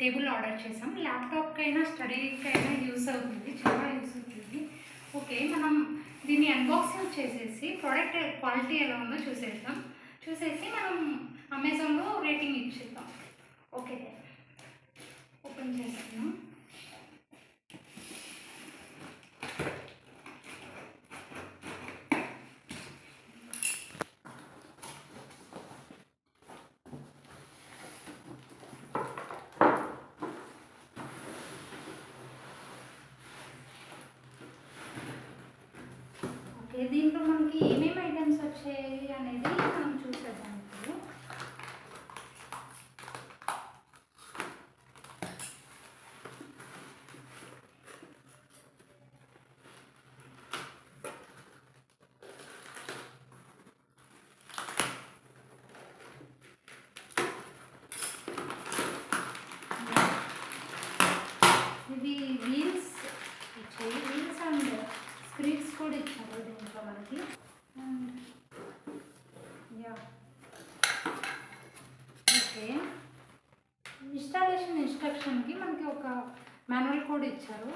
Table order చేసాం. ల్యాప్టాప్కైనా స్టడీకైనా use అవుతుంది, చాలా యూస్ అవుతుంది. ఓకే, మనం దీన్ని అన్బాక్సింగ్ చేసేసి ప్రోడక్ట్ క్వాలిటీ ఎలా ఉందో చూసేసి మనం అమెజాన్లో రేటింగ్ ఇచ్చేద్దాం. ఓకే, ఓపెన్ చేస్తాను. దీంట్లో మనకి ఏమేమి ఐటమ్స్ వచ్చాయి అనేది మనం చూసేద్దాం. ఇప్పుడు ఇవి వీల్స్ ఇచ్చాయి, వీల్స్ అండ్ స్క్రీన్స్ కూడా ఇచ్చారు దీంట్లో మనకి. అండ్ ఓకే, ఇన్స్ట్రక్షన్కి మనకి ఒక మాన్యువల్ కోడ్ ఇచ్చారు.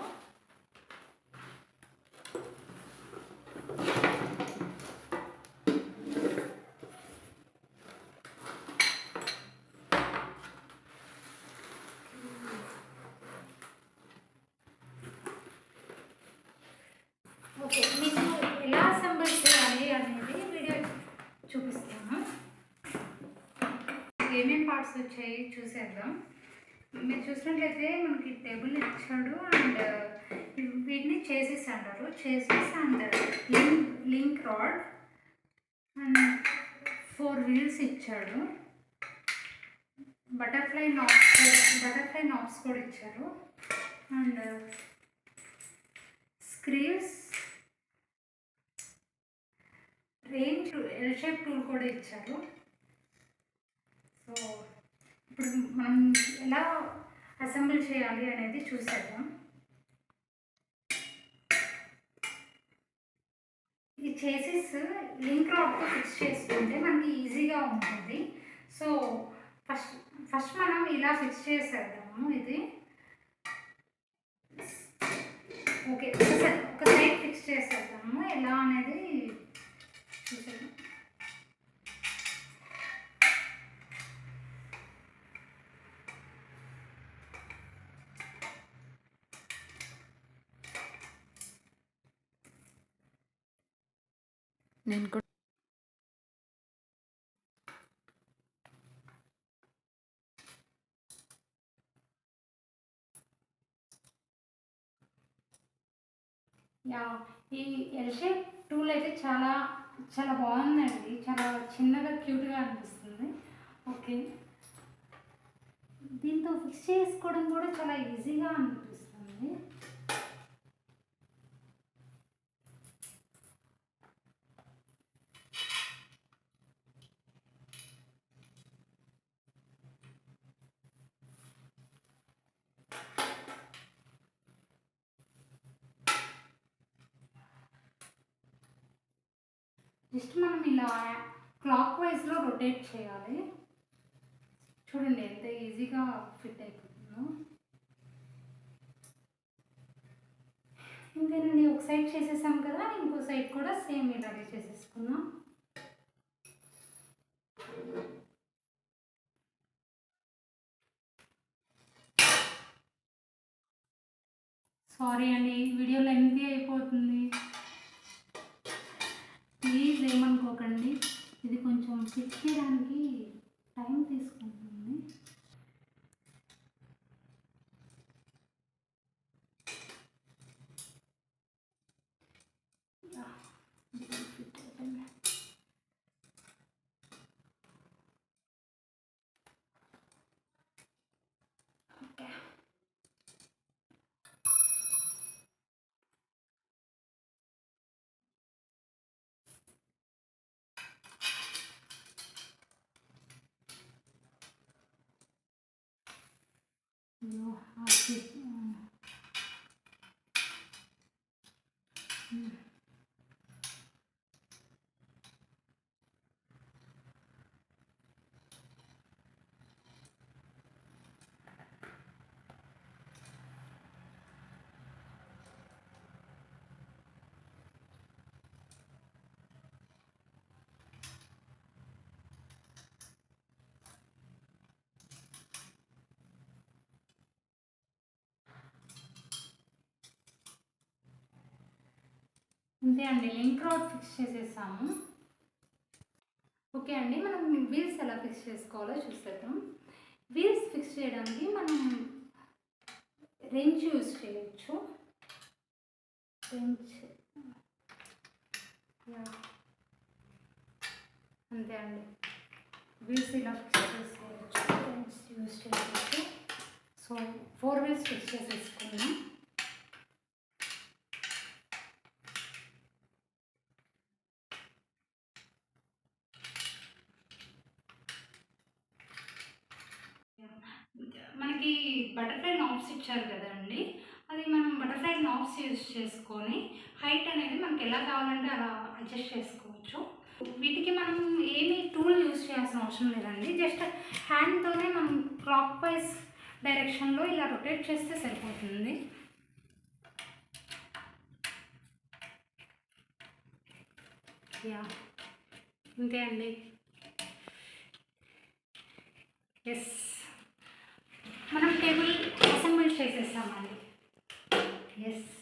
ఓకే, మీకు ఎలా అసెంబుల్ చేయాలి అనేది వీడియో చూపిస్తాను. ఏమేమి పార్ట్స్ వచ్చాయి చూసేద్దాం. మీరు చూసినట్లయితే మనకి టేబుల్ ఇచ్చాడు అండ్ వీటిని చేసేస్ అంటారు. Chassis and link rod and 4 wheels ఇచ్చాడు. బటర్ఫ్లై నాబ్స్ కూడా ఇచ్చారు. And screws, L shape tool కూడా ఇచ్చారు. సో ఇప్పుడు మనం ఎలా అసెంబుల్ చేయాలి అనేది చూసేద్దాం. ఇది చేసేస్ లింక్ రాడ్తో ఫిక్స్ చేసుకుంటే మనకి ఈజీగా ఉంటుంది. సో ఫస్ట్ మనం ఇలా ఫిక్స్ చేసేద్దాము. ఇది ఓకే, ఒక సైడ్ ఫిక్స్ చేసేద్దాము. ఎలా అనేది చూసేద్దాం. నేను కూడా ఈ ఎల్ షేప్ టూల్ అయితే చాలా చాలా బాగుందండి. చాలా చిన్నగా క్యూట్గా అనిపిస్తుంది. ఓకే, దీంతో ఫిక్స్ చేసుకోవడం కూడా చాలా ఈజీగా అనిపిస్తుంది. జస్ట్ మనం ఇలా క్లాక్ వైజ్లో రొటేట్ చేయాలి. చూడండి ఎంత ఈజీగా ఫిట్ అయిపోతుందో. ఇంతేనండి, ఒక సైడ్ చేసేసాం కదా, ఇంకో సైడ్ కూడా సేమ్ ఇలాగే చేసేసుకుందాం. సారీ అండి, వీడియో లెంగ్తీ అయిపోతుంది, ప్లీజ్ ఏమనుకోకండి. ఇది కొంచెం ఫిక్స్ చేయడానికి టైం తీసుకుంటుంది. You have to అంతే అండి, లింక్ రాడ్ ఫిక్స్ చేసేసాము. ఓకే అండి, మనం వీల్స్ ఎలా ఫిక్స్ చేసుకోవాలో చూసేద్దాం. వీల్స్ ఫిక్స్ చేయడానికి మనం రెంచ్ యూజ్ చేయొచ్చు. రెంచ్ అంతే అండి, వీల్స్ ఇలా ఫిక్స్ చేసేయచ్చు, రెంచ్ యూజ్ చేయొచ్చు. సో 4 వీల్స్ ఫిక్స్ చేసేసుకున్నాం. మనకి బటర్ఫ్లై నాబ్స్ ఇచ్చారు కదండి, అది మనం బటర్ఫ్లై నాబ్స్ యూజ్ చేసుకొని హైట్ అనేది మనకి ఎలా కావాలంటే అలా అడ్జస్ట్ చేసుకోవచ్చు. వీటికి మనం ఏమి టూల్ యూజ్ చేయాల్సిన అవసరం లేదండి, జస్ట్ హ్యాండ్తోనే మనం క్లాక్ వైజ్ డైరెక్షన్లో ఇలా రొటేట్ చేస్తే సరిపోతుంది. అంతే అండి. ఎస్, మనం టేబుల్ అసెంబుల్ చేసేసామండి. ఎస్.